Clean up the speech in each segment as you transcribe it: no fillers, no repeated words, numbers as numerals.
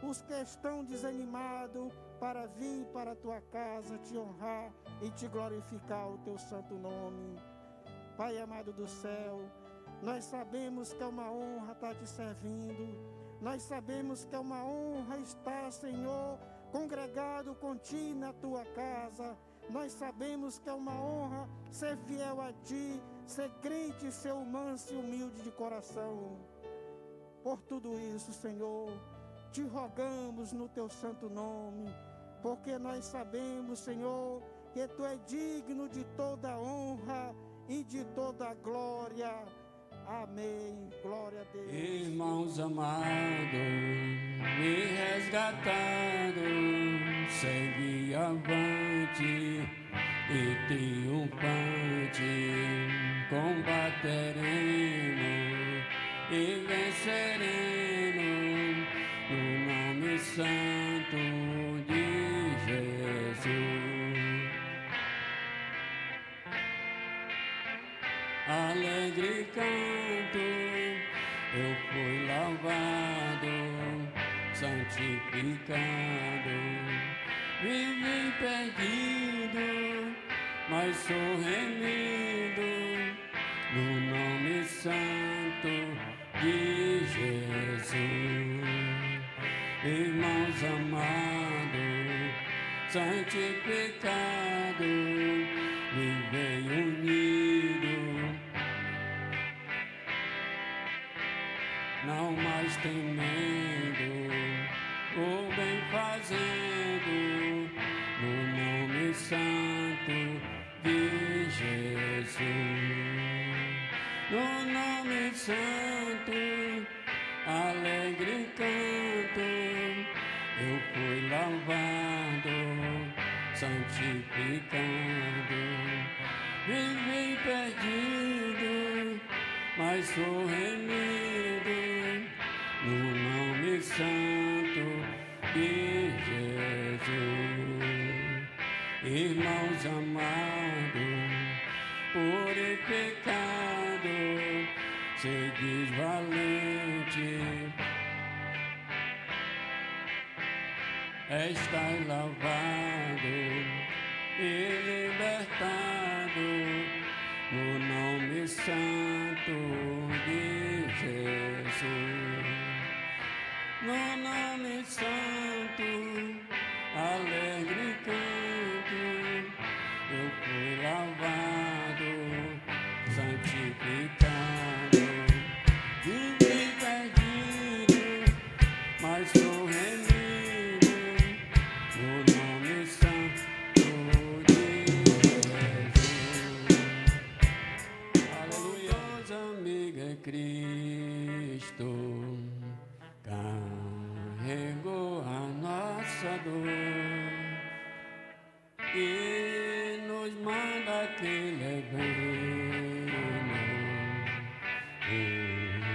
os que estão desanimados para vir para a tua casa te honrar e te glorificar o teu santo nome. Pai amado do céu, nós sabemos que é uma honra estar te servindo. Nós sabemos que é uma honra estar, Senhor, congregado contigo na tua casa. Nós sabemos que é uma honra ser fiel a ti, ser crente, ser manso e humilde de coração. Por tudo isso, Senhor, te rogamos no teu santo nome, porque nós sabemos, Senhor, que tu é digno de toda honra e de toda glória. Amém. Glória a Deus. Irmãos amados, me resgatado, segue avante e triunfante, combateremos e venceremos no nome santo de Jesus. Alegre canto, eu fui lavado, santificado, vivi perdido, mas sou remido no nome santo de Jesus. Irmãos amados, santificado, vivei unido, não mais temendo, o bem fazendo, no nome santo de Jesus. No nome santo, alegre canto, eu fui lavado, santificado, vivi perdido, mas sou remido no nome santo de Jesus. Irmãos amados, purificado, seguis valente, estás lavado e libertado no nome santo de Jesus. No nome santo, alegre canto, eu fui lavado, santificado, vivi perdido, mas sou remido no nome santo de Jesus. Aleluia. Nossa amiga é Cristo, carregou a nossa dor e nos manda que levemos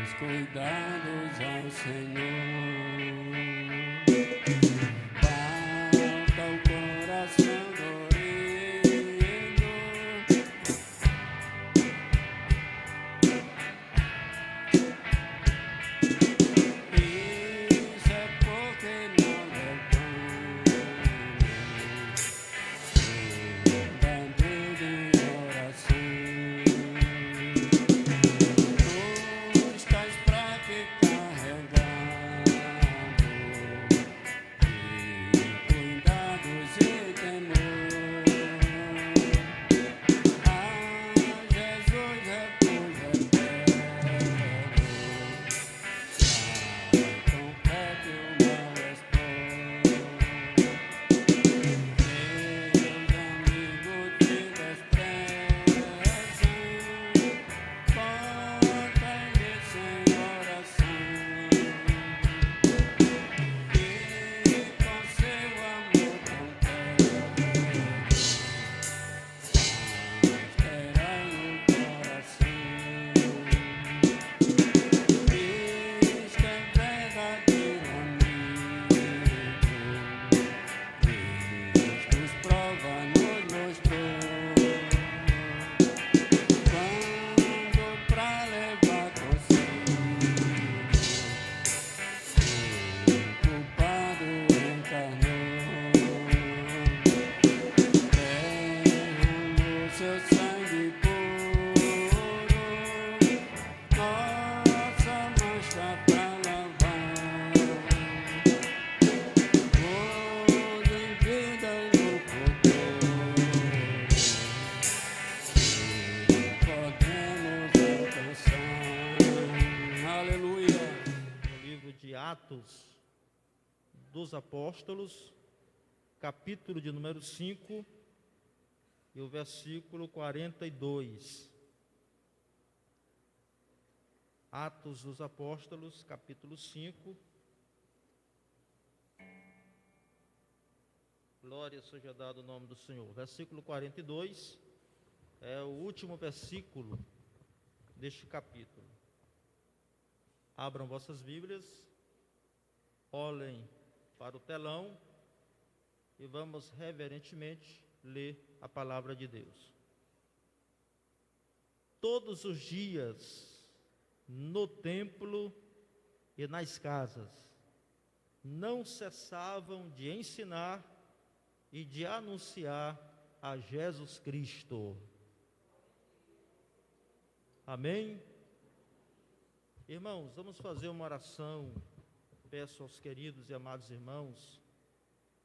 os cuidados ao Senhor. Falta o coração dorido, isso é porque não levamos da vida em oração. Tu estás pra que carregado Atos dos Apóstolos, capítulo de número 5, e o versículo 42. Atos dos Apóstolos, capítulo 5. Glória seja dado o nome do Senhor. Versículo 42 é o último versículo deste capítulo. Abram vossas Bíblias, olhem para o telão e vamos reverentemente ler a palavra de Deus. Todos os dias, no templo e nas casas, não cessavam de ensinar e de anunciar a Jesus Cristo. Amém? Irmãos, vamos fazer uma oração. Peço aos queridos e amados irmãos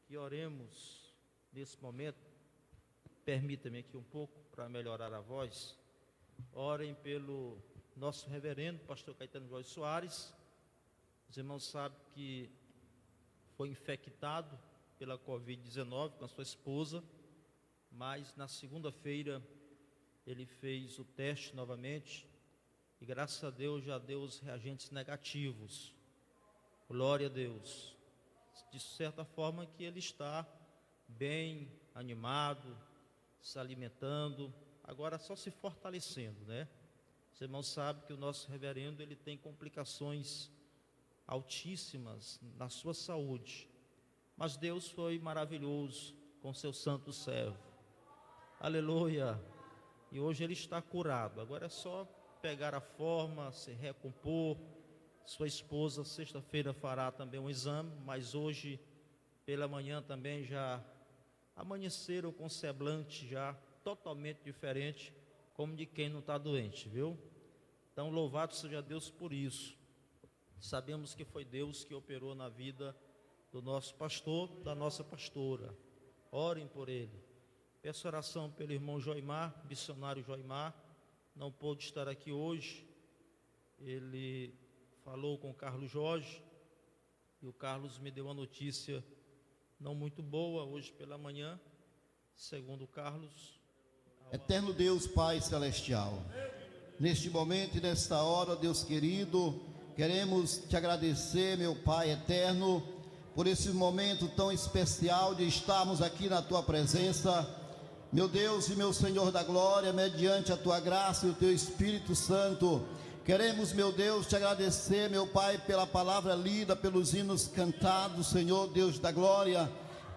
que oremos nesse momento. Permita-me aqui um pouco para melhorar a voz. Orem pelo nosso reverendo, pastor Caetano Jorge Soares. Os irmãos sabem que foi infectado pela Covid-19 com a sua esposa, mas na segunda-feira ele fez o teste novamente e graças a Deus já deu os reagentes negativos. Glória a Deus. De certa forma que ele está bem animado, se alimentando, agora só se fortalecendo, né? Os irmãos sabem que o nosso reverendo, ele tem complicações altíssimas na sua saúde, mas Deus foi maravilhoso com seu santo servo, aleluia, e hoje ele está curado. Agora é só pegar a forma, se recompor. Sua esposa sexta-feira fará também um exame, mas hoje pela manhã também já amanheceram com semblante já totalmente diferente, como de quem não está doente, viu? Então louvado seja Deus por isso. Sabemos que foi Deus que operou na vida do nosso pastor, da nossa pastora. Orem por ele. Peço oração pelo irmão Joimar, missionário Joimar, não pôde estar aqui hoje. Ele falou com o Carlos Jorge e o Carlos me deu uma notícia não muito boa hoje pela manhã, segundo o Carlos. Eterno Deus, Pai Celestial, neste momento e nesta hora, Deus querido, queremos te agradecer, meu Pai eterno, por esse momento tão especial de estarmos aqui na tua presença, meu Deus e meu Senhor da glória, mediante a tua graça e o teu Espírito Santo. Queremos, meu Deus, te agradecer, meu Pai, pela palavra lida, pelos hinos cantados, Senhor Deus da glória.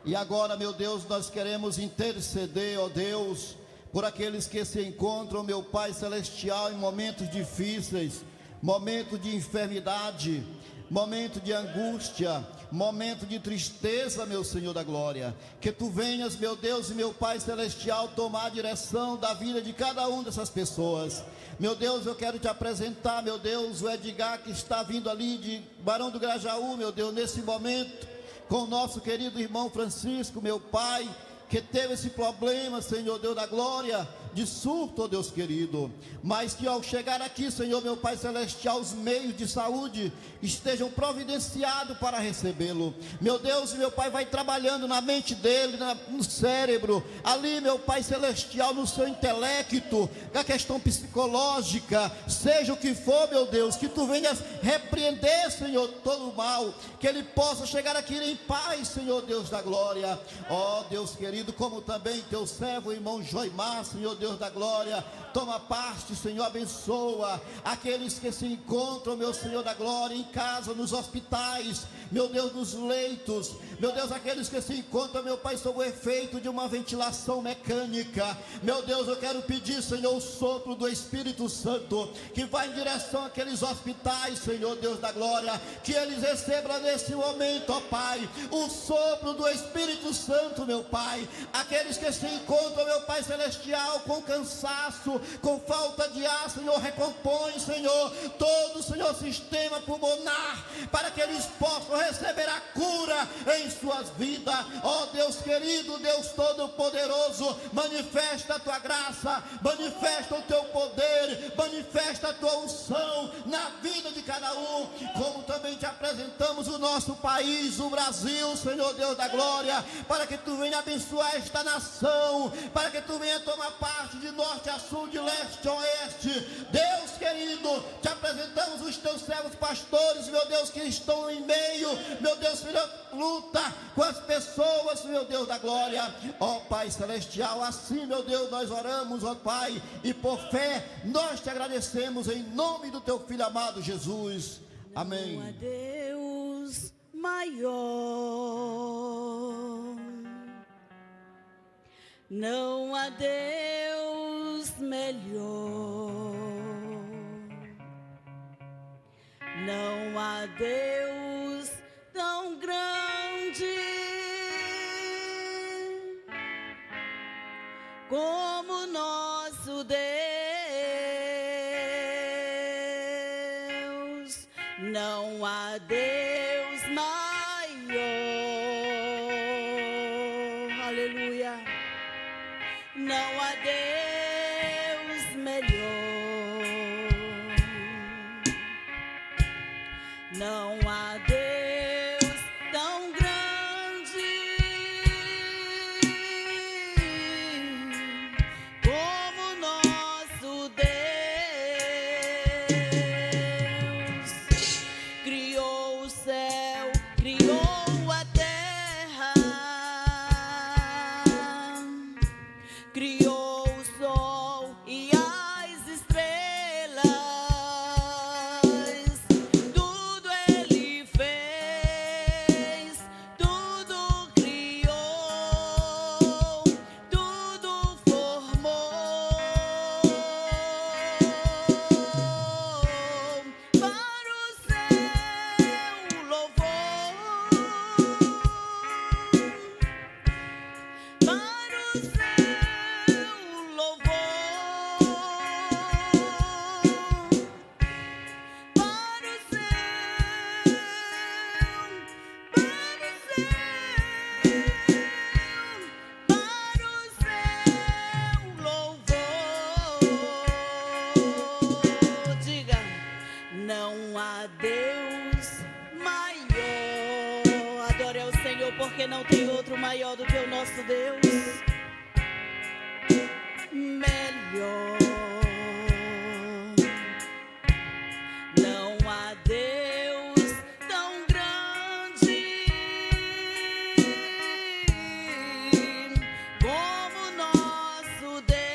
E agora, meu Deus, nós queremos interceder, ó Deus, por aqueles que se encontram, meu Pai celestial, em momentos difíceis, momento de enfermidade, momento de angústia, momento de tristeza, meu Senhor da glória. Que tu venhas, meu Deus e meu Pai celestial, tomar a direção da vida de cada uma dessas pessoas. Meu Deus, eu quero te apresentar, meu Deus, o Edgar que está vindo ali de Barão do Grajaú, meu Deus, nesse momento, com o nosso querido irmão Francisco, meu Pai, que teve esse problema, Senhor Deus da glória, de surto, ó Deus querido, mas que ao chegar aqui, Senhor meu Pai celestial, os meios de saúde estejam providenciados para recebê-lo. Meu Deus e meu Pai, vai trabalhando na mente dele, no cérebro, ali, meu Pai celestial, no seu intelecto, na questão psicológica, seja o que for, meu Deus, que tu venhas repreender, Senhor, todo o mal, que ele possa chegar aqui em paz, Senhor Deus da glória. Ó Deus querido, como também teu servo, irmão Joimar, Senhor Deus da glória, toma parte, Senhor, abençoa aqueles que se encontram, meu Senhor da glória, em casa, nos hospitais, meu Deus, nos leitos, meu Deus, aqueles que se encontram, meu Pai, sob o efeito de uma ventilação mecânica, meu Deus, eu quero pedir, Senhor, o sopro do Espírito Santo, que vai em direção àqueles hospitais, Senhor Deus da glória, que eles recebam nesse momento, ó Pai, o sopro do Espírito Santo, meu Pai, aqueles que se encontram, meu Pai celestial, com cansaço, com falta de ar, Senhor, recompõe, Senhor, todo, Senhor, sistema pulmonar, para que eles possam receber a cura em suas vidas. Ó Deus querido, Deus Todo-Poderoso, manifesta a tua graça, manifesta o teu poder, manifesta a tua unção na vida de cada um, como também te apresentamos o nosso país, o Brasil, Senhor Deus da glória, para que tu venha abençoar esta nação, para que tu venha tomar parte de norte a sul, de leste a oeste. Deus querido, te apresentamos os teus servos pastores, meu Deus, que estão em meio, meu Deus, Senhor, luta com as pessoas, meu Deus da glória. Ó Pai celestial, assim, meu Deus, nós oramos, ó Pai, e por fé nós te agradecemos em nome do teu Filho amado Jesus. Amém. Não há Deus maior, não há Deus melhor, não há Deus tão grande como nosso Deus. Não há Deus maior, aleluia. Não há Deus melhor, não há Deus tão grande como nosso Deus. Criou o céu, criou a terra, criou o sol e as estrelas, tudo Ele fez, tudo criou, tudo formou para o seu louvor, para o seu louvor, para o seu, louvor. Diga, não há Deus maior. Adore ao Senhor, porque não tem outro maior do que o nosso Deus. Melhor. Não há Deus tão grande como nosso Deus.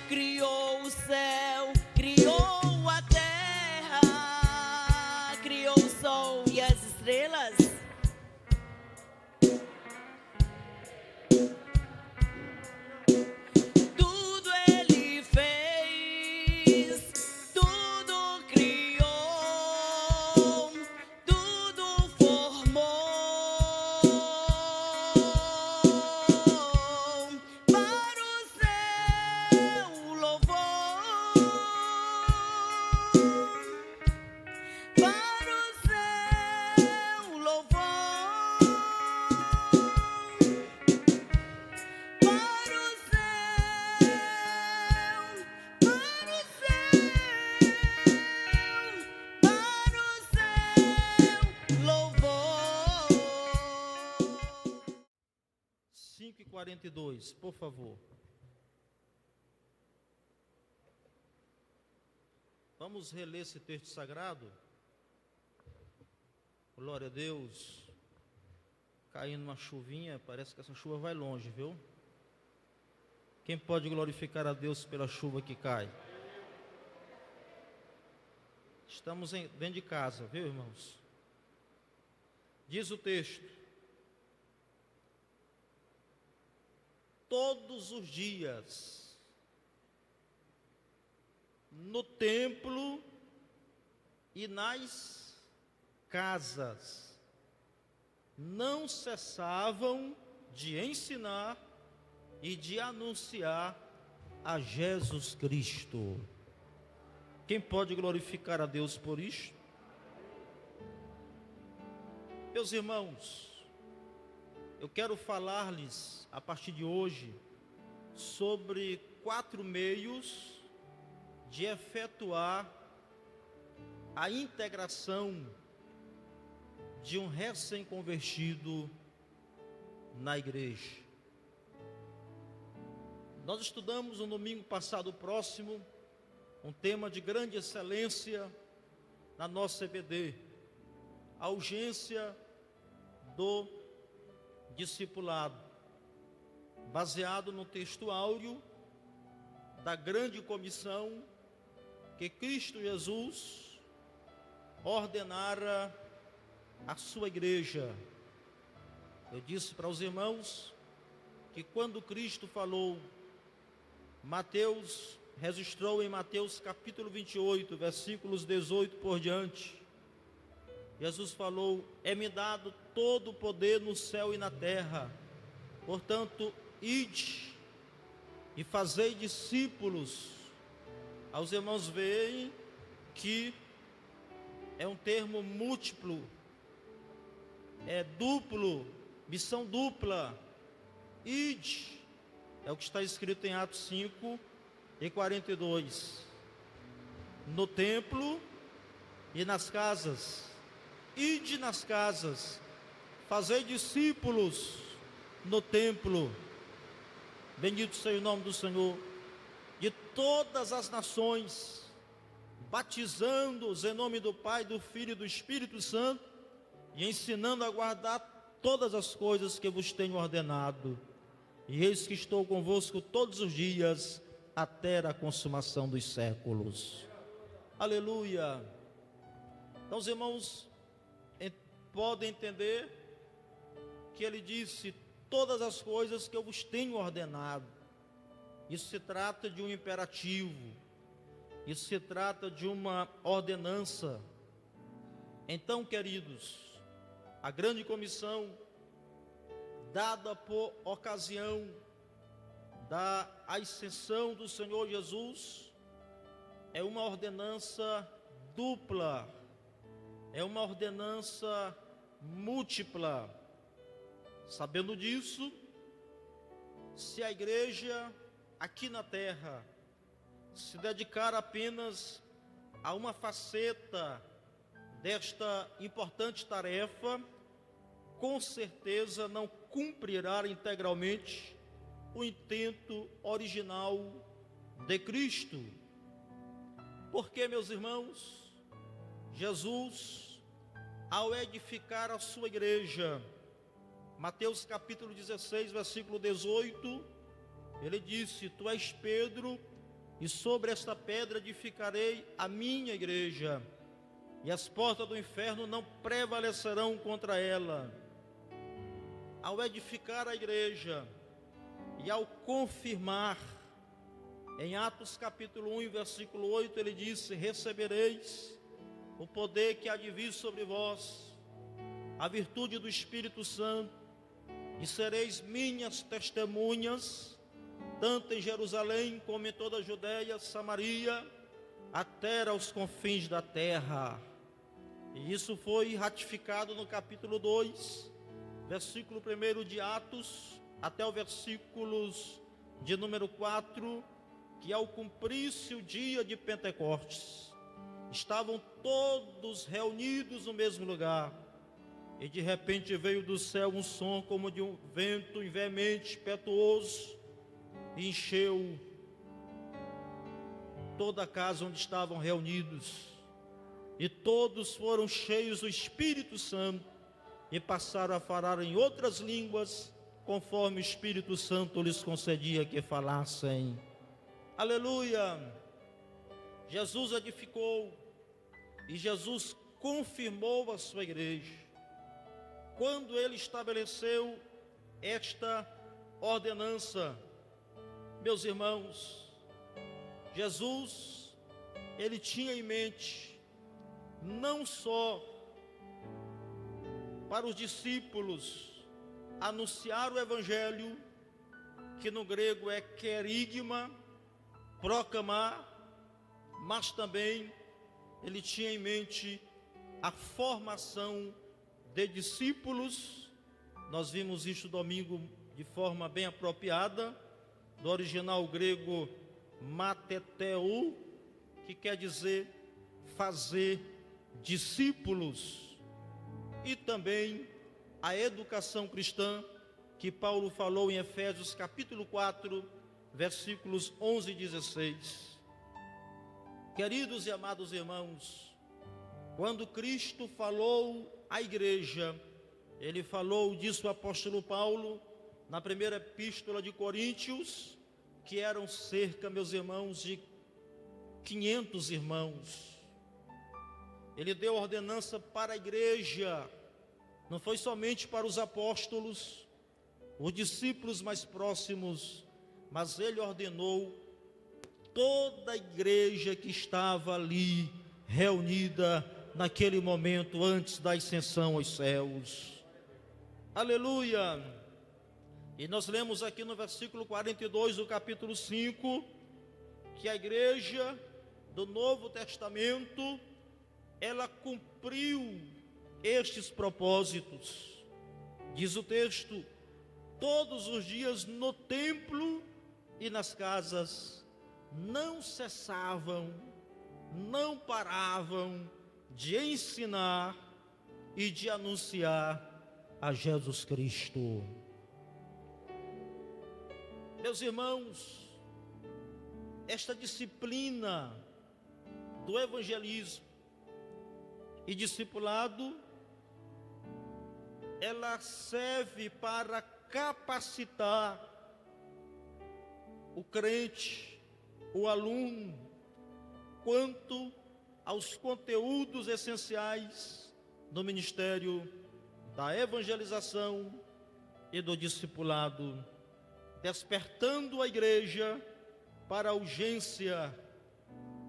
Criou o céu, criou a terra, criou o sol e as estrelas. Tudo Ele fez, tudo criou, tudo formou para o seu louvor, para o seu louvor, para o seu, louvor. 5:42, por favor. Vamos reler esse texto sagrado? Glória a Deus. Caindo uma chuvinha, parece que essa chuva vai longe, viu? Quem pode glorificar a Deus pela chuva que cai? Estamos dentro de casa, viu, irmãos? Diz o texto: todos os dias, no templo e nas casas, não cessavam de ensinar e de anunciar a Jesus Cristo. Quem pode glorificar a Deus por isto? Meus irmãos, eu quero falar-lhes a partir de hoje sobre 4 meios de efetuar a integração de um recém-convertido na igreja. Nós estudamos no domingo passado próximo um tema de grande excelência na nossa EBD, a urgência do discipulado, baseado no texto áureo da grande comissão que Cristo Jesus ordenara à sua igreja. Eu disse para os irmãos que quando Cristo falou, Mateus registrou em Mateus capítulo 28, versículos 18 por diante, Jesus falou: é-me dado todo o poder no céu e na terra, portanto, ide e fazei discípulos. Aos irmãos veem que é um termo múltiplo, é duplo, missão dupla. Ide, é o que está escrito em Atos 5 e 42, no templo e nas casas. Ide nas casas, fazei discípulos no templo, bendito seja o nome do Senhor, de todas as nações, batizando-os em nome do Pai, do Filho e do Espírito Santo, e ensinando a guardar todas as coisas que vos tenho ordenado. E eis que estou convosco todos os dias, até a consumação dos séculos. Aleluia! Então, os irmãos podem entender que ele disse: todas as coisas que eu vos tenho ordenado. Isso se trata de um imperativo, isso se trata de uma ordenança. Então, queridos, a grande comissão dada por ocasião da ascensão do Senhor Jesus é uma ordenança dupla, é uma ordenança múltipla. Sabendo disso, se a igreja aqui na terra se dedicar apenas a uma faceta desta importante tarefa, com certeza não cumprirá integralmente o intento original de Cristo. Porque, meus irmãos, Jesus, ao edificar a sua igreja, Mateus capítulo 16, versículo 18, ele disse: tu és Pedro, e sobre esta pedra edificarei a minha igreja, e as portas do inferno não prevalecerão contra ela. Ao edificar a igreja e ao confirmar, em Atos capítulo 1, versículo 8, ele disse: recebereis o poder que há de vir sobre vós, a virtude do Espírito Santo, e sereis minhas testemunhas, tanto em Jerusalém como em toda a Judeia, Samaria, até aos confins da terra. E isso foi ratificado no capítulo 2, versículo 1 de Atos, até o versículos de número 4, que ao cumprir-se o dia de Pentecostes, estavam todos reunidos no mesmo lugar, e de repente veio do céu um som como de um vento veemente, impetuoso, e encheu toda a casa onde estavam reunidos, e todos foram cheios do Espírito Santo, e passaram a falar em outras línguas, conforme o Espírito Santo lhes concedia que falassem. Aleluia! Jesus edificou e Jesus confirmou a sua igreja quando ele estabeleceu esta ordenança. Meus irmãos, Jesus, ele tinha em mente não só para os discípulos anunciar o Evangelho, que no grego é querigma, proclamar, mas também ele tinha em mente a formação de discípulos. Nós vimos isso domingo de forma bem apropriada, do original grego mateteu, que quer dizer fazer discípulos, e também a educação cristã, que Paulo falou em Efésios capítulo 4, versículos 11 e 16. Queridos e amados irmãos, quando Cristo falou à igreja, ele falou, disse o apóstolo Paulo, na primeira epístola de Coríntios, que eram cerca, meus irmãos, de 500 irmãos. Ele deu ordenança para a igreja, não foi somente para os apóstolos, os discípulos mais próximos, mas ele ordenou toda a igreja que estava ali reunida naquele momento antes da ascensão aos céus. Aleluia! E nós lemos aqui no versículo 42 do capítulo 5, que a igreja do Novo Testamento, ela cumpriu estes propósitos. Diz o texto, todos os dias no templo e nas casas, não cessavam, não paravam de ensinar e de anunciar a Jesus Cristo. Meus irmãos, esta disciplina do evangelismo e discipulado, ela serve para capacitar o crente, o aluno, quanto aos conteúdos essenciais do ministério da evangelização e do discipulado, despertando a igreja para a urgência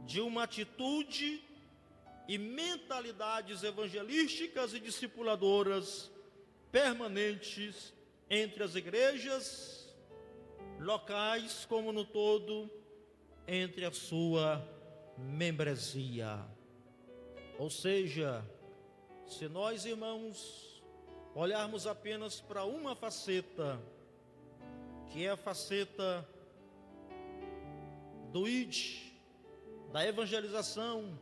de uma atitude e mentalidades evangelísticas e discipuladoras permanentes entre as igrejas locais, como no todo, entre a sua membresia. Ou seja, se nós, irmãos, olharmos apenas para uma faceta, que é a faceta do id, da evangelização,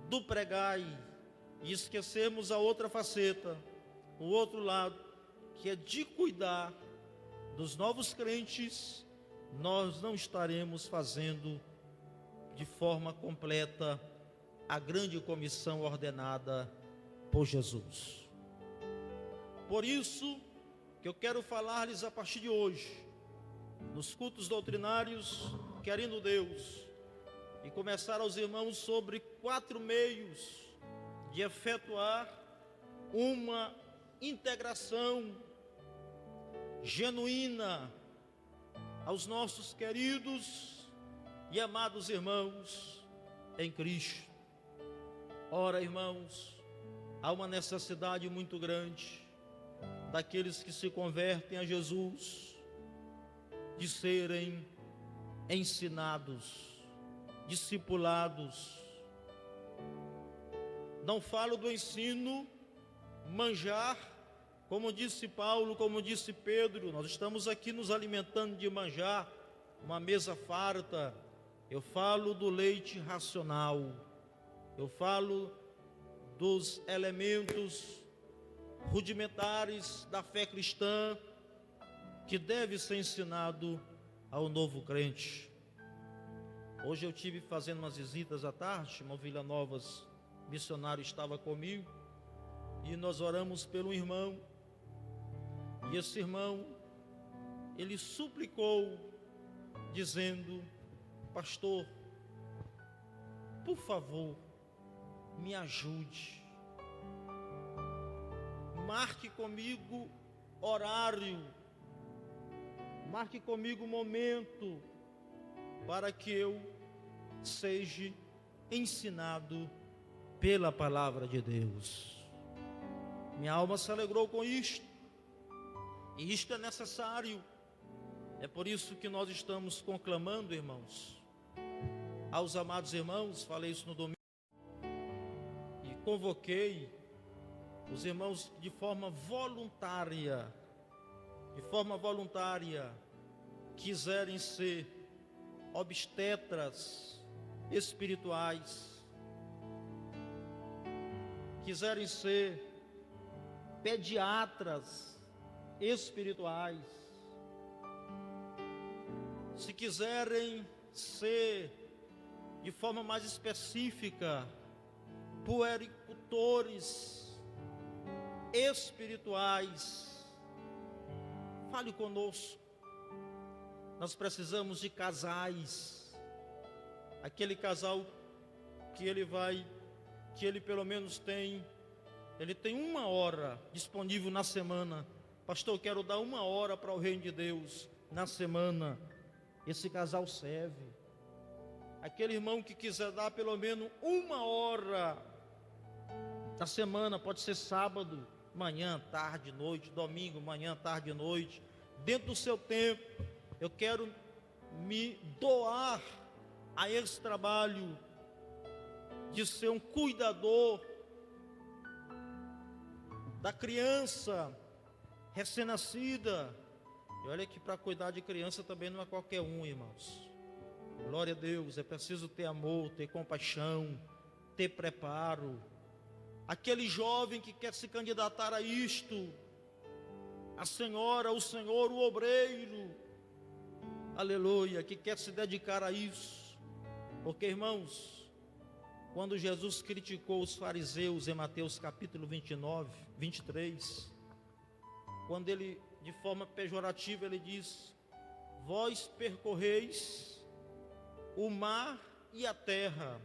do pregai, e esquecermos a outra faceta, o outro lado, que é de cuidar dos novos crentes, nós não estaremos fazendo de forma completa a grande comissão ordenada por Jesus. Por isso que eu quero falar-lhes a partir de hoje, nos cultos doutrinários, querendo Deus, e começar aos irmãos sobre 4 meios de efetuar uma integração genuína aos nossos queridos e amados irmãos em Cristo. Ora, irmãos, há uma necessidade muito grande daqueles que se convertem a Jesus de serem ensinados, discipulados. Não falo do ensino manjar, como disse Paulo, como disse Pedro, nós estamos aqui nos alimentando de manjar, uma mesa farta. Eu falo do leite racional, eu falo dos elementos rudimentares da fé cristã, que deve ser ensinado ao novo crente. Hoje eu tive fazendo umas visitas à tarde, uma Vila Novas, missionário estava comigo, e nós oramos pelo irmão, e esse irmão, ele suplicou, dizendo: pastor, por favor, me ajude, marque comigo horário, marque comigo momento, para que eu seja ensinado pela palavra de Deus. Minha alma se alegrou com isto, e isto é necessário, É por isso que nós estamos conclamando, irmãos, aos amados irmãos, falei isso no domingo, e convoquei os irmãos de forma voluntária, quiserem ser obstetras espirituais, quiserem ser pediatras espirituais, se quiserem ser, de forma mais específica, puericultores espirituais, fale conosco. Nós precisamos de casais, aquele casal que ele pelo menos tem 1 hora disponível na semana. Pastor, eu quero dar 1 hora para o reino de Deus na semana. Esse casal serve. Aquele irmão que quiser dar pelo menos 1 hora na semana, pode ser sábado, manhã, tarde, noite, domingo, manhã, tarde, noite, dentro do seu tempo, eu quero me doar a esse trabalho de ser um cuidador da criança recém-nascida. E olha que para cuidar de criança também não é qualquer um, irmãos. Glória a Deus, é preciso ter amor, ter compaixão, ter preparo. Aquele jovem que quer se candidatar a isto, a senhora, o senhor, o obreiro, aleluia, que quer se dedicar a isso. Porque, irmãos, quando Jesus criticou os fariseus em Mateus capítulo 23, quando ele, de forma pejorativa, ele diz: vós percorreis o mar e a terra,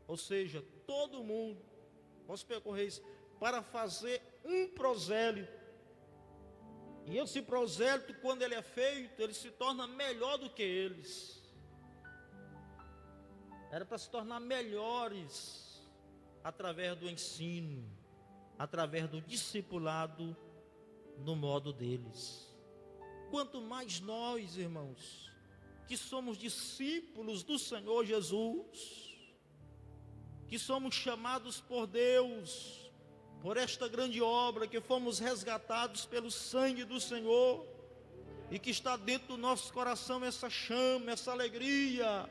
ou seja, todo mundo, vós percorreis para fazer um prosélito, e esse prosélito, quando ele é feito, ele se torna melhor do que eles. Era para se tornar melhores através do ensino, através do discipulado no modo deles. Quanto mais nós, irmãos, que somos discípulos do Senhor Jesus, que somos chamados por Deus, por esta grande obra, que fomos resgatados pelo sangue do Senhor, e que está dentro do nosso coração essa chama, essa alegria,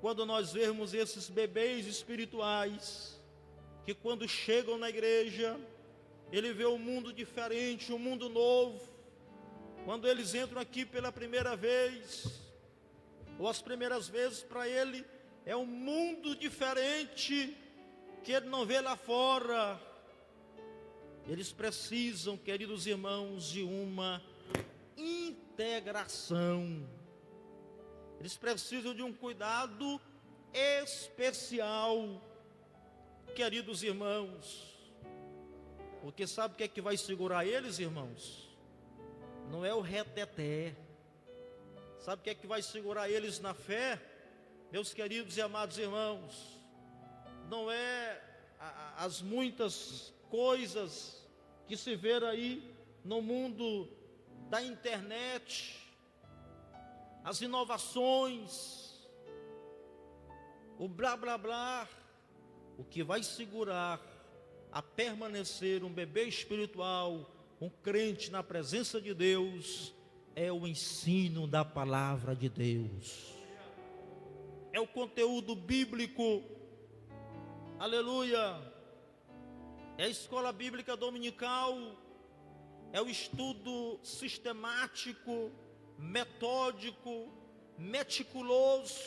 quando nós vemos esses bebês espirituais, que quando chegam na igreja, ele vê um mundo diferente, um mundo novo. Quando eles entram aqui pela primeira vez, ou as primeiras vezes, para ele é um mundo diferente, que ele não vê lá fora. Eles precisam, queridos irmãos, de uma integração. Eles precisam de um cuidado especial, queridos irmãos. Porque sabe o que é que vai segurar eles, irmãos? Não é o reteté. Sabe o que é que vai segurar eles na fé, meus queridos e amados irmãos? Não é as muitas coisas que se vê aí no mundo da internet, as inovações, o blá blá blá. O que vai segurar a permanecer um bebê espiritual, um crente na presença de Deus, é o ensino da palavra de Deus, é o conteúdo bíblico, aleluia, é a escola bíblica dominical, é o estudo sistemático, metódico, meticuloso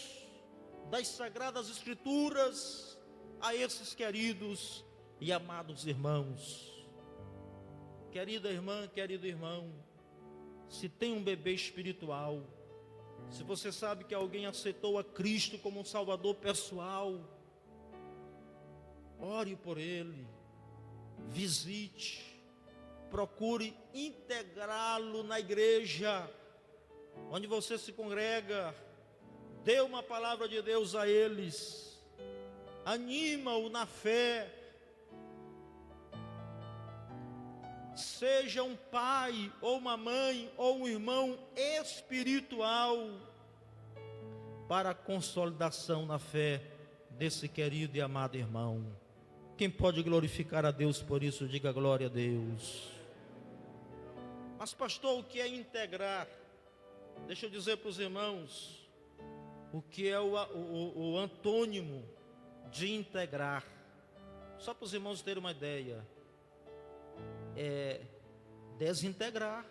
das Sagradas Escrituras, a esses queridos e amados irmãos. Querida irmã, querido irmão, se tem um bebê espiritual, se você sabe que alguém aceitou a Cristo como um Salvador pessoal, ore por ele, visite, procure integrá-lo na igreja onde você se congrega, dê uma palavra de Deus a eles, anima-o na fé. seja um pai, ou uma mãe, ou um irmão espiritual para a consolidação na fé desse querido e amado irmão. Quem pode glorificar a Deus por isso, diga glória a Deus. Mas pastor, o que é integrar? Deixa eu dizer para os irmãos o que é o antônimo de integrar. Só para os irmãos terem uma ideia. É desintegrar,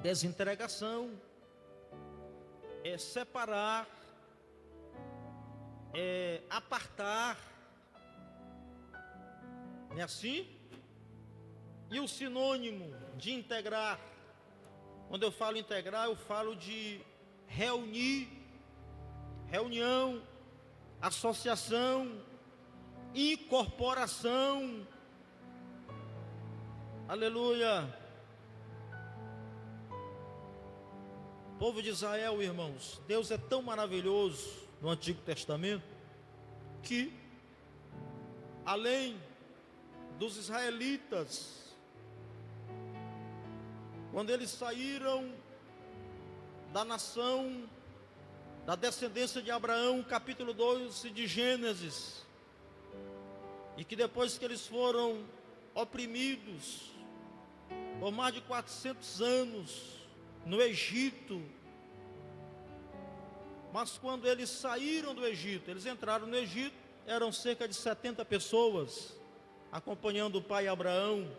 desentregação, é separar, é apartar. Não é assim? E o sinônimo de integrar? Quando eu falo integrar, eu falo de reunir, reunião, associação, incorporação. Aleluia. Povo de Israel, irmãos, Deus é tão maravilhoso no Antigo Testamento que, além dos israelitas, quando eles saíram da nação, da descendência de Abraão, capítulo 12 de Gênesis, e que depois que eles foram oprimidos por mais de 400 anos no Egito, mas quando eles saíram do Egito, eles entraram no Egito, eram cerca de 70 pessoas, acompanhando o pai Abraão.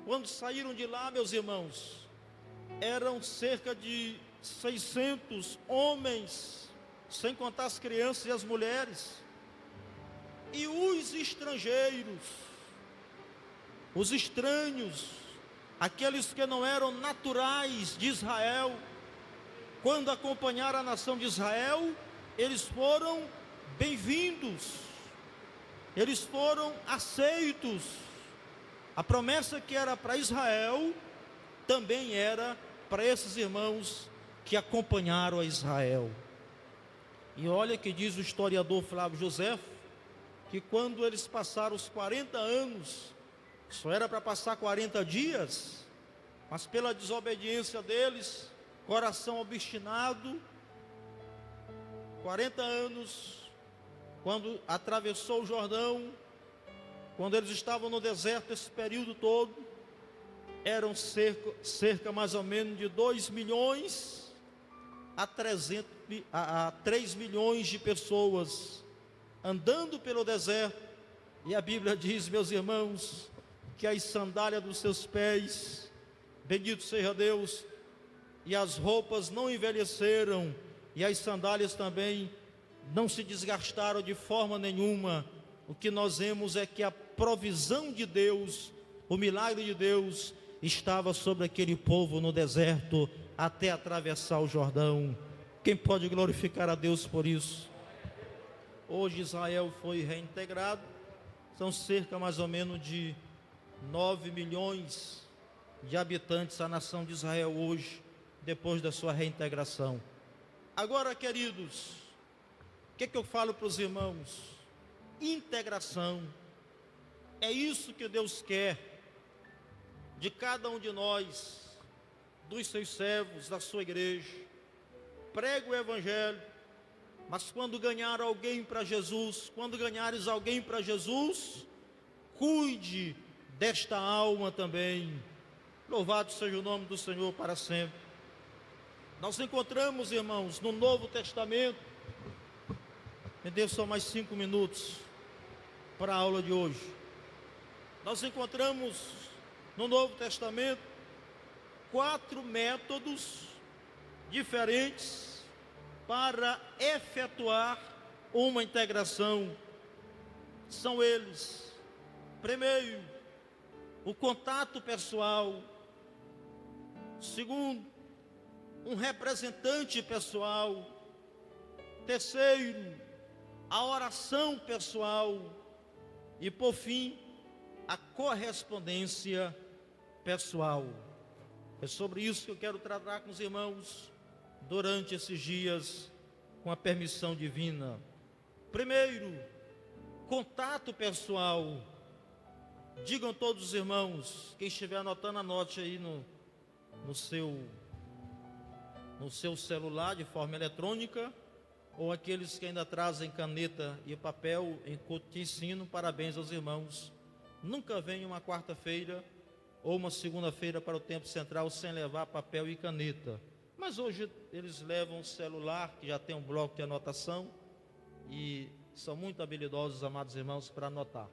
Quando saíram de lá, meus irmãos, eram cerca de 600 homens, sem contar as crianças e as mulheres. E os estrangeiros, os estranhos, aqueles que não eram naturais de Israel, quando acompanharam a nação de Israel, eles foram bem-vindos, eles foram aceitos. A promessa que era para Israel, também era para esses irmãos que acompanharam a Israel. E olha que diz o historiador Flávio Joséfo, que quando eles passaram os 40 anos, só era para passar 40 dias, mas pela desobediência deles, coração obstinado, 40 anos, quando atravessou o Jordão, quando eles estavam no deserto esse período todo, eram cerca mais ou menos de 2 milhões a 3 milhões de pessoas andando pelo deserto. E a Bíblia diz, meus irmãos, que as sandálias dos seus pés, bendito seja Deus, e as roupas não envelheceram, e as sandálias também não se desgastaram de forma nenhuma. O que nós vemos é que a provisão de Deus, o milagre de Deus, estava sobre aquele povo no deserto, até atravessar o Jordão. Quem pode glorificar a Deus por isso? Hoje Israel foi reintegrado, são cerca mais ou menos de 9 milhões de habitantes a nação de Israel hoje, depois da sua reintegração. Agora, queridos, o que eu falo para os irmãos? Integração. É isso que Deus quer de cada um de nós, dos seus servos, da sua igreja. Prega o Evangelho, mas quando ganhar alguém para Jesus, quando ganhares alguém para Jesus, cuide desta alma também. Louvado seja o nome do Senhor para sempre. Nós encontramos, irmãos, no Novo Testamento, me dê só mais 5 minutos para a aula de hoje. Nós encontramos no Novo Testamento 4 métodos diferentes para efetuar uma integração. São eles: primeiro, o contato pessoal; segundo, um representante pessoal; terceiro, a oração pessoal; e por fim, a correspondência pessoal. É sobre isso que eu quero tratar com os irmãos durante esses dias, com a permissão divina. Primeiro, contato pessoal. Digam todos os irmãos, quem estiver anotando, anote aí no seu celular de forma eletrônica, ou aqueles que ainda trazem caneta e papel em culto de ensino, parabéns aos irmãos. Nunca venha uma quarta-feira ou uma segunda-feira para o tempo central sem levar papel e caneta. Mas hoje eles levam o celular, que já tem um bloco de anotação, e são muito habilidosos, amados irmãos, para anotar.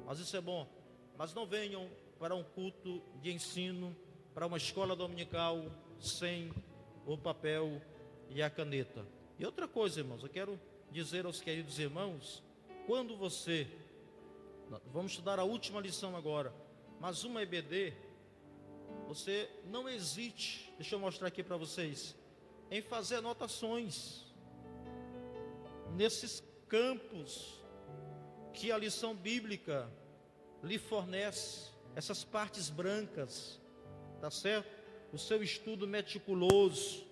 Mas isso é bom. Mas não venham para um culto de ensino, para uma escola dominical, sem o papel e a caneta. E outra coisa, irmãos, eu quero dizer aos queridos irmãos, quando você, vamos estudar a última lição agora, mas uma EBD, você não hesite, deixa eu mostrar aqui para vocês, em fazer anotações nesses campos que a lição bíblica lhe fornece, essas partes brancas, tá certo? O seu estudo meticuloso,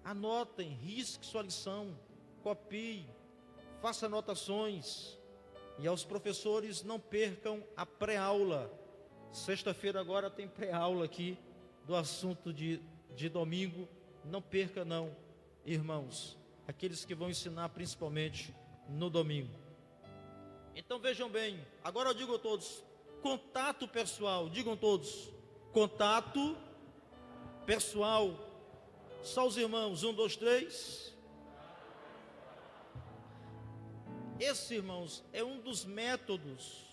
anotem, risque sua lição, copie, faça anotações, e aos professores não percam a pré-aula. Sexta-feira agora tem pré-aula aqui do assunto de domingo, não perca não, irmãos, aqueles que vão ensinar principalmente no domingo. Então vejam bem, agora eu digo a todos, contato pessoal, digam todos, contato pessoal, só os irmãos, 1, 2, 3. Esse, irmãos, é um dos métodos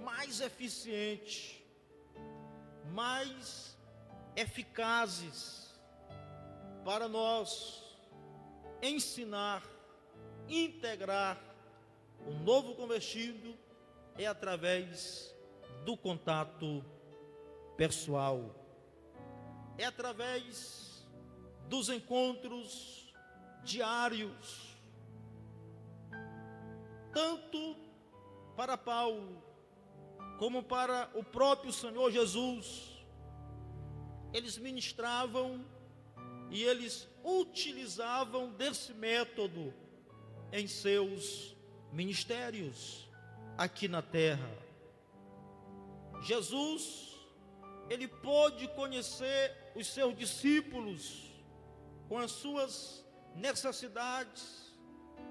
mais eficientes, mais eficazes para nós ensinar, integrar o novo convertido, é através do contato pessoal, é através dos encontros diários. Tanto para Paulo como para o próprio Senhor Jesus, eles ministravam e eles utilizavam desse método em seus ministérios aqui na terra. Jesus, ele pôde conhecer os seus discípulos com as suas necessidades,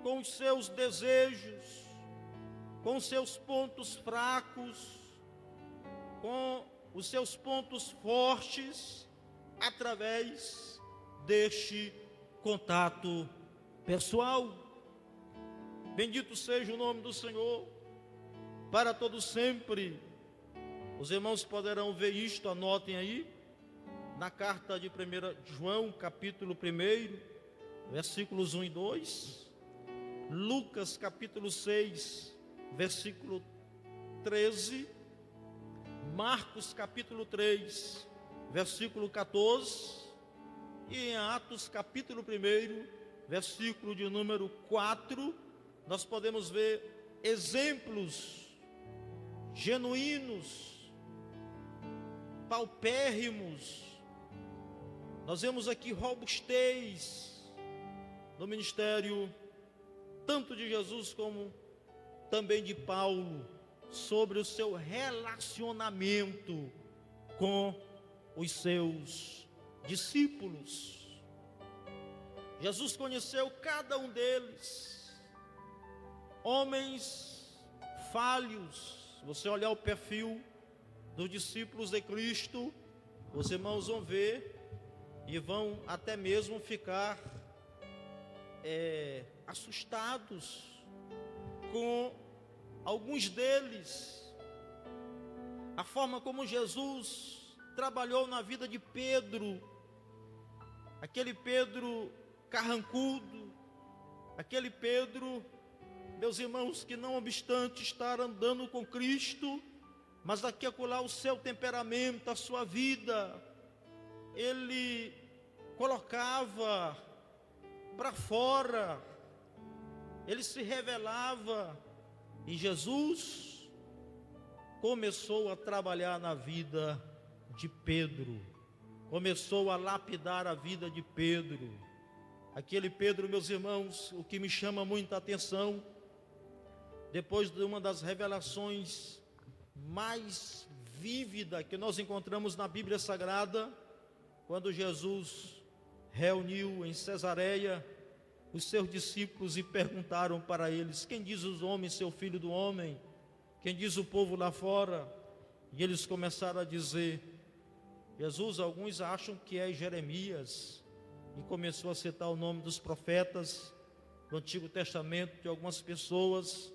com os seus desejos, com os seus pontos fracos, com os seus pontos fortes, através deste contato pessoal. Bendito seja o nome do Senhor, para todo sempre. Os irmãos poderão ver isto, anotem aí, na carta de 1 João, capítulo 1, versículos 1 e 2, Lucas, capítulo 6, versículo 13, Marcos, capítulo 3, versículo 14, e em Atos, capítulo 1, versículo de número 4, nós podemos ver exemplos genuínos, paupérrimos. Nós vemos aqui robustez no ministério, tanto de Jesus como também de Paulo, sobre o seu relacionamento com os seus discípulos. Jesus conheceu cada um deles, homens falhos. Se você olhar o perfil dos discípulos de Cristo, os irmãos vão ver e vão até mesmo ficar assustados com alguns deles, a forma como Jesus trabalhou na vida de Pedro, aquele Pedro carrancudo, aquele Pedro, meus irmãos, que não obstante estar andando com Cristo, mas daqui a acolá o seu temperamento, a sua vida, ele colocava para fora, ele se revelava, e Jesus começou a trabalhar na vida de Pedro, começou a lapidar a vida de Pedro. Aquele Pedro, meus irmãos, o que me chama muita atenção, depois de uma das revelações mais vívida que nós encontramos na Bíblia Sagrada, quando Jesus reuniu em Cesareia os seus discípulos e perguntaram para eles: quem diz os homens ser o filho do homem? Quem diz o povo lá fora? E eles começaram a dizer: Jesus, alguns acham que é Jeremias, e começou a citar o nome dos profetas do Antigo Testamento, de algumas pessoas.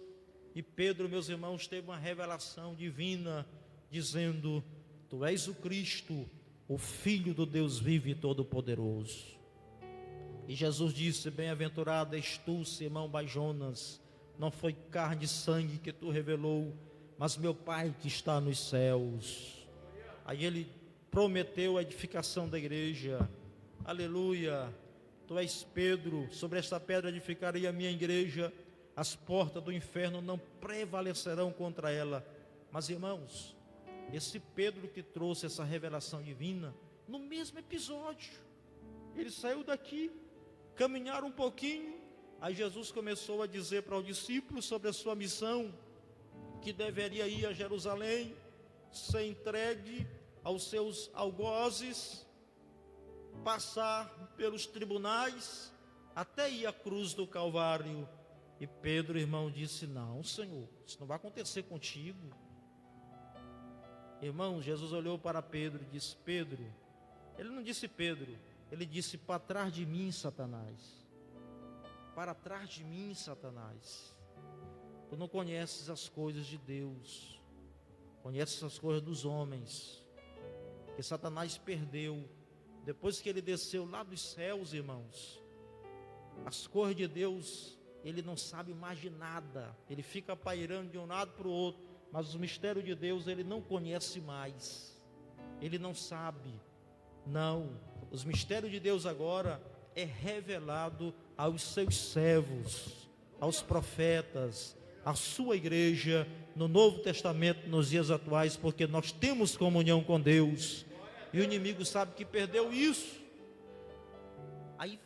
E Pedro, meus irmãos, teve uma revelação divina, dizendo: tu és o Cristo, o Filho do Deus vivo e todo-poderoso. E Jesus disse: bem-aventurado és tu, Simão Bar-Jonas, não foi carne e sangue que tu revelou, mas meu Pai que está nos céus. Aí ele prometeu a edificação da igreja. Aleluia. Tu és Pedro, sobre esta pedra edificarei a minha igreja, as portas do inferno não prevalecerão contra ela. Mas, irmãos, esse Pedro que trouxe essa revelação divina, no mesmo episódio, ele saiu daqui, caminharam um pouquinho, aí Jesus começou a dizer para os discípulos sobre a sua missão, que deveria ir a Jerusalém, ser entregue aos seus algozes, passar pelos tribunais, até ir à cruz do Calvário. E Pedro, irmão, disse: não, Senhor, isso não vai acontecer contigo. Irmão, Jesus olhou para Pedro e disse: Pedro, ele não disse Pedro, ele disse: para trás de mim, Satanás, para trás de mim, Satanás. Tu não conheces as coisas de Deus, conheces as coisas dos homens, que Satanás perdeu, depois que ele desceu lá dos céus, irmãos. As coisas de Deus, ele não sabe mais de nada, ele fica pairando de um lado para o outro, mas o mistério de Deus ele não conhece mais, ele não sabe. Não, os mistérios de Deus agora é revelado aos seus servos, aos profetas, à sua igreja, no Novo Testamento, nos dias atuais, porque nós temos comunhão com Deus, e o inimigo sabe que perdeu isso. Aí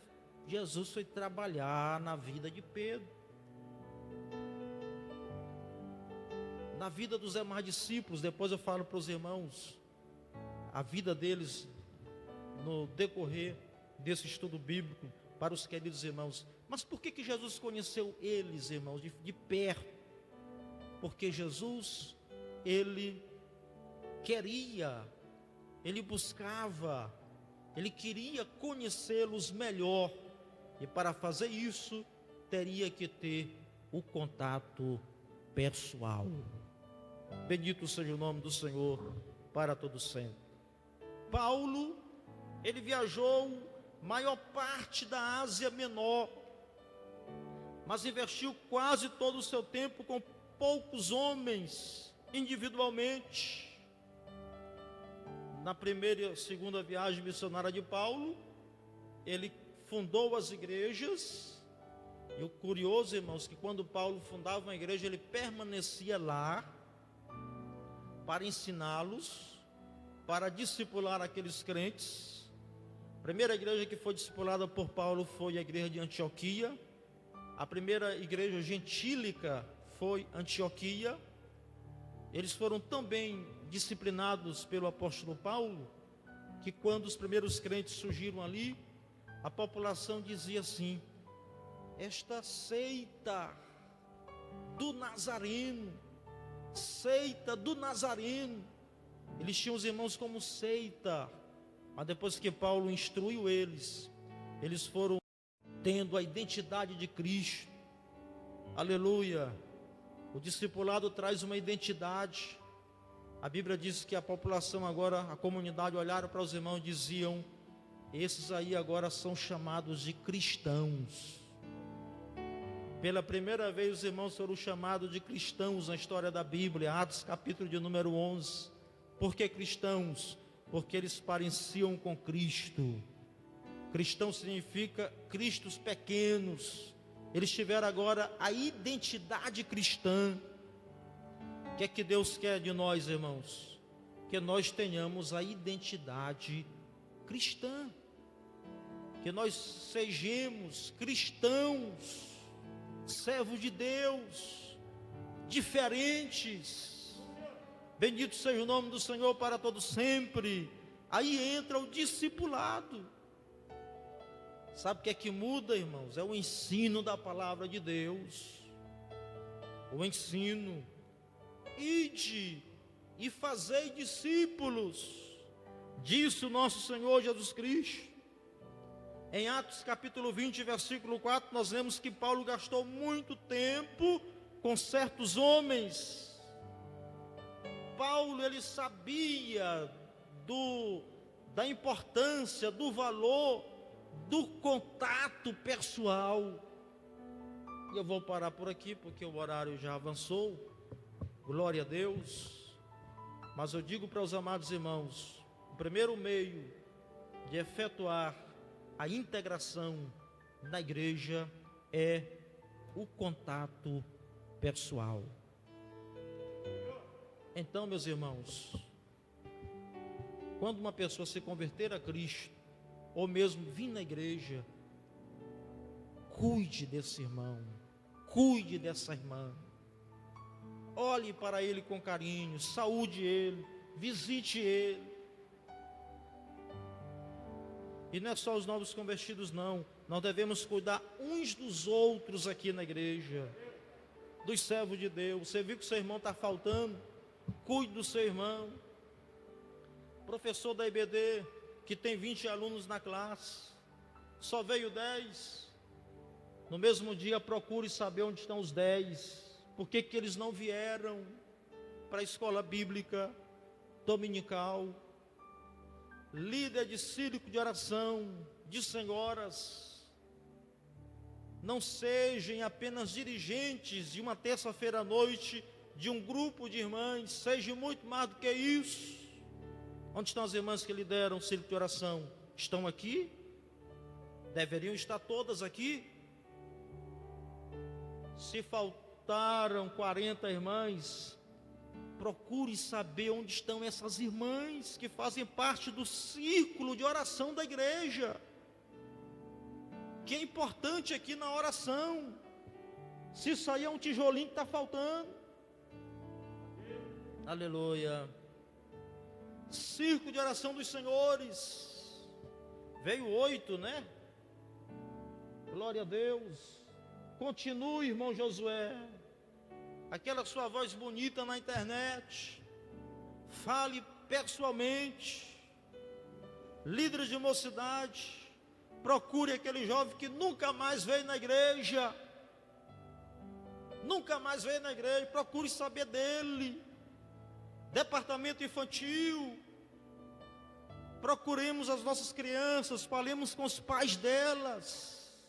Jesus foi trabalhar na vida de Pedro, na vida dos demais discípulos. Depois eu falo para os irmãos a vida deles no decorrer desse estudo bíblico para os queridos irmãos. Mas por que Jesus conheceu eles, irmãos, de perto? Porque Jesus, ele queria, ele buscava, ele queria conhecê-los melhor, e para fazer isso teria que ter o contato pessoal. Bendito seja o nome do Senhor para todo sempre. Paulo, ele viajou maior parte da Ásia Menor, mas investiu quase todo o seu tempo com poucos homens individualmente. Na primeira e segunda viagem missionária de Paulo, ele fundou as igrejas. E o curioso, irmãos, que quando Paulo fundava uma igreja, ele permanecia lá para ensiná-los, para discipular aqueles crentes. A primeira igreja que foi discipulada por Paulo foi a igreja de Antioquia. A primeira igreja gentílica foi Antioquia. Eles foram também disciplinados pelo apóstolo Paulo, que quando os primeiros crentes surgiram ali, a população dizia assim: esta seita do Nazareno, seita do Nazareno. Eles tinham os irmãos como seita, mas depois que Paulo instruiu eles, eles foram tendo a identidade de Cristo. Aleluia. O discipulado traz uma identidade. A Bíblia diz que a população agora, a comunidade, olharam para os irmãos e diziam: esses aí agora são chamados de cristãos. Pela primeira vez os irmãos foram chamados de cristãos na história da Bíblia. Atos capítulo de número 11. Por que cristãos? Porque eles pareciam com Cristo. Cristão significa cristos pequenos. Eles tiveram agora a identidade cristã. O que é que Deus quer de nós, irmãos? Que nós tenhamos a identidade cristã, que nós sejamos cristãos, servos de Deus, diferentes. Bendito seja o nome do Senhor para todo sempre. Aí entra o discipulado. Sabe o que é que muda, irmãos? É o ensino da palavra de Deus. O ensino. Ide e fazei discípulos, disse o nosso Senhor Jesus Cristo. Em Atos capítulo 20, versículo 4, nós lemos que Paulo gastou muito tempo com certos homens. Paulo, ele sabia da importância, do valor, do contato pessoal. E eu vou parar por aqui, porque o horário já avançou. Glória a Deus. Mas eu digo para os amados irmãos, o primeiro meio de efetuar a integração na igreja é o contato pessoal. Então, meus irmãos, quando uma pessoa se converter a Cristo, ou mesmo vir na igreja, cuide desse irmão, cuide dessa irmã, olhe para ele com carinho, saúde ele, visite ele. E não é só os novos convertidos não, nós devemos cuidar uns dos outros aqui na igreja, dos servos de Deus. Você viu que o seu irmão está faltando? Cuide do seu irmão. Professor da IBD, que tem 20 alunos na classe, só veio 10. No mesmo dia procure saber onde estão os 10. Por que eles não vieram para a escola bíblica dominical? Líder de círculo de oração, de senhoras, não sejam apenas dirigentes de uma terça-feira à noite de um grupo de irmãs, sejam muito mais do que isso. Onde estão as irmãs que lideram o círculo de oração? Estão aqui? Deveriam estar todas aqui. Se faltaram 40 irmãs, procure saber onde estão essas irmãs que fazem parte do círculo de oração da igreja, que é importante aqui na oração. Se isso aí é um tijolinho que está faltando. Aleluia. Círculo de oração dos senhores. Veio 8, né? Glória a Deus. Continue, irmão Josué. Aquela sua voz bonita na internet. Fale pessoalmente. Líderes de mocidade, procure aquele jovem que nunca mais veio na igreja. Nunca mais veio na igreja. Procure saber dele. Departamento infantil, procuremos as nossas crianças, falemos com os pais delas.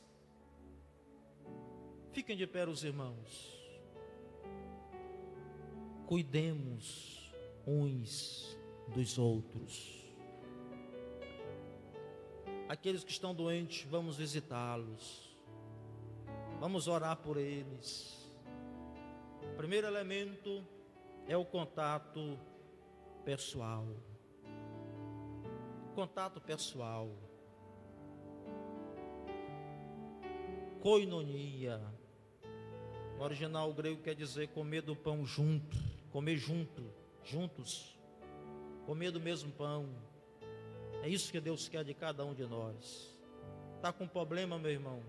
Fiquem de pé os irmãos. Cuidemos uns dos outros. Aqueles que estão doentes, vamos visitá-los. Vamos orar por eles. O primeiro elemento é o contato pessoal. Contato pessoal. Koinonia. No original grego quer dizer comer do pão junto. Comer juntos. Comer do mesmo pão. É isso que Deus quer de cada um de nós. Está com problema, meu irmão?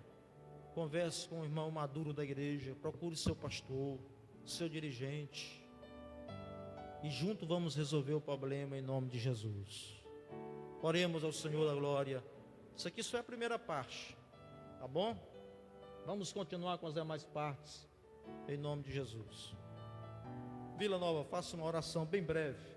Converse com o irmão maduro da igreja. Procure seu pastor, seu dirigente. E junto vamos resolver o problema em nome de Jesus. Oremos ao Senhor da glória. Isso aqui só é a primeira parte, tá bom? Vamos continuar com as demais partes em nome de Jesus. Vila Nova, faça uma oração bem breve.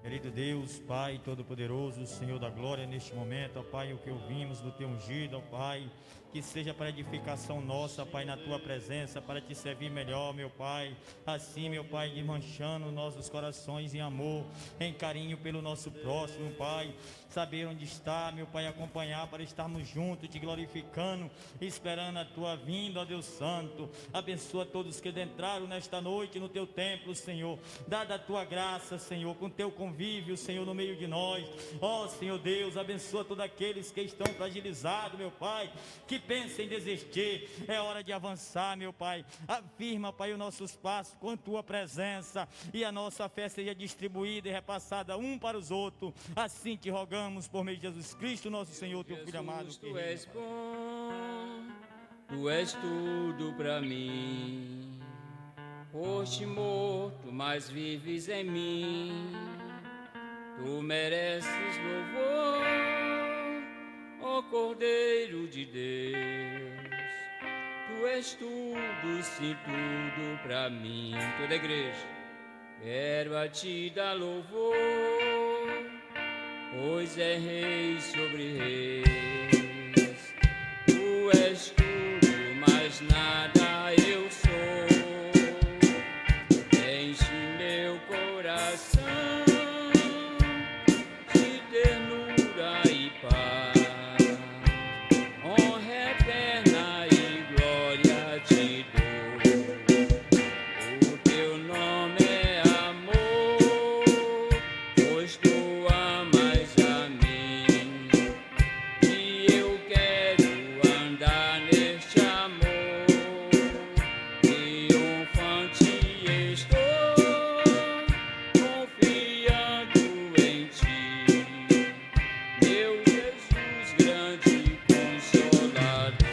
Querido Deus, Pai Todo-Poderoso, Senhor da glória, neste momento, ó Pai, o que ouvimos do Teu ungido, ó Pai, que seja para edificação nossa, Pai, na Tua presença, para Te servir melhor, meu Pai, assim, meu Pai, desmanchando nossos corações em amor, em carinho pelo nosso próximo, Pai, saber onde está, meu Pai, acompanhar para estarmos juntos, Te glorificando, esperando a Tua vinda, ó Deus Santo. Abençoa todos que entraram nesta noite no Teu templo, Senhor, dada a Tua graça, Senhor, com Teu convite, vive, o Senhor, no meio de nós. Ó Senhor Deus, abençoa todos aqueles que estão fragilizados, meu Pai, que pensam em desistir. É hora de avançar, meu Pai. Afirma, Pai, os nossos passos com a Tua presença, e a nossa fé seja distribuída e repassada um para os outros. Assim te rogamos por meio de Jesus Cristo, nosso Senhor, Teu Filho amado. Tu és bom, Tu és tudo para mim. Foste morto, mas vives em mim. Tu mereces louvor, ó Cordeiro de Deus. Tu és tudo, sim, tudo para mim. Toda a igreja, quero a Ti dar louvor, pois é Rei sobre reis. Tu és tudo, mais nada eu sou. Enche meu coração de ternura e paz. Honra eterna e glória te dou. O Teu nome é amor, pois Tu amas a mim. E eu quero andar neste amor. Triunfante estou, confiando em Ti, meu Jesus, grande Consolador.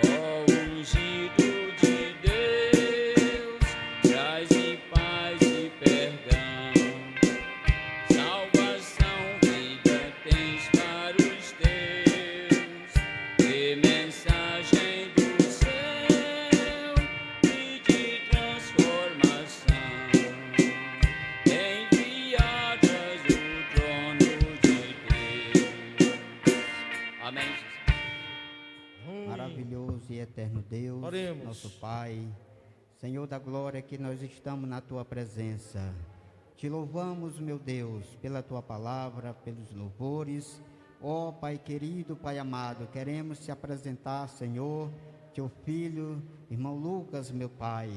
Ó ungido de Deus, traz-me paz e perdão. Salvação, vida tens para os teus, e mensagem do céu e de transformação, enviadas do trono de Deus. Amém, Jesus. Maravilhoso e eterno Deus, Oremos. nosso Pai, Senhor da glória, que nós estamos na Tua presença. Te louvamos, meu Deus, pela Tua palavra, pelos louvores. Ó Pai querido, Pai amado, queremos te apresentar, Senhor, Teu Filho, irmão Lucas, meu Pai,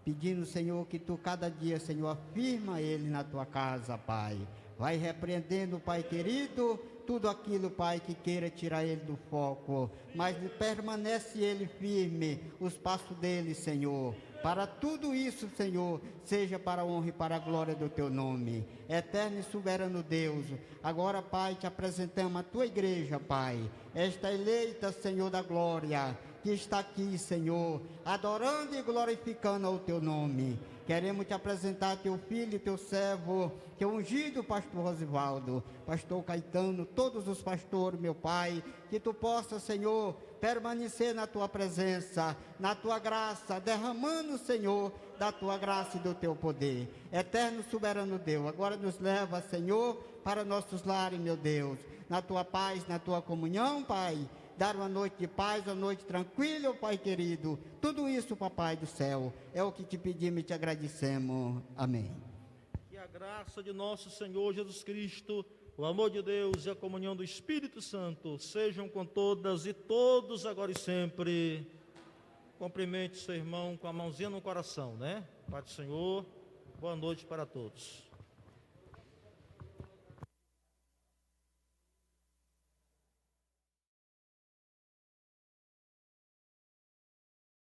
pedindo, Senhor, que Tu cada dia, Senhor, afirma ele na Tua casa, Pai. Vai repreendendo, Pai querido, tudo aquilo, Pai, que queira tirar ele do foco, mas permanece ele firme, os passos dele, Senhor. Para tudo isso, Senhor, seja para a honra e para a glória do Teu nome. Eterno e soberano Deus, agora, Pai, te apresentamos a Tua igreja, Pai, esta eleita, Senhor da glória, que está aqui, Senhor, adorando e glorificando ao Teu nome. Queremos te apresentar Teu filho, Teu servo, Teu ungido pastor Rosivaldo, pastor Caetano, todos os pastores, meu Pai, que Tu possa, Senhor, permanecer na Tua presença, na Tua graça, derramando, Senhor, da Tua graça e do Teu poder. Eterno soberano Deus, agora nos leva, Senhor, para nossos lares, meu Deus, na Tua paz, na Tua comunhão, Pai. Dar uma noite de paz, uma noite tranquila, ó Pai querido. Tudo isso, Papai do céu, é o que te pedimos e te agradecemos. Amém. Que a graça de nosso Senhor Jesus Cristo, o amor de Deus e a comunhão do Espírito Santo sejam com todas e todos agora e sempre. Cumprimente seu irmão com a mãozinha no coração, né? Pai do Senhor, boa noite para todos.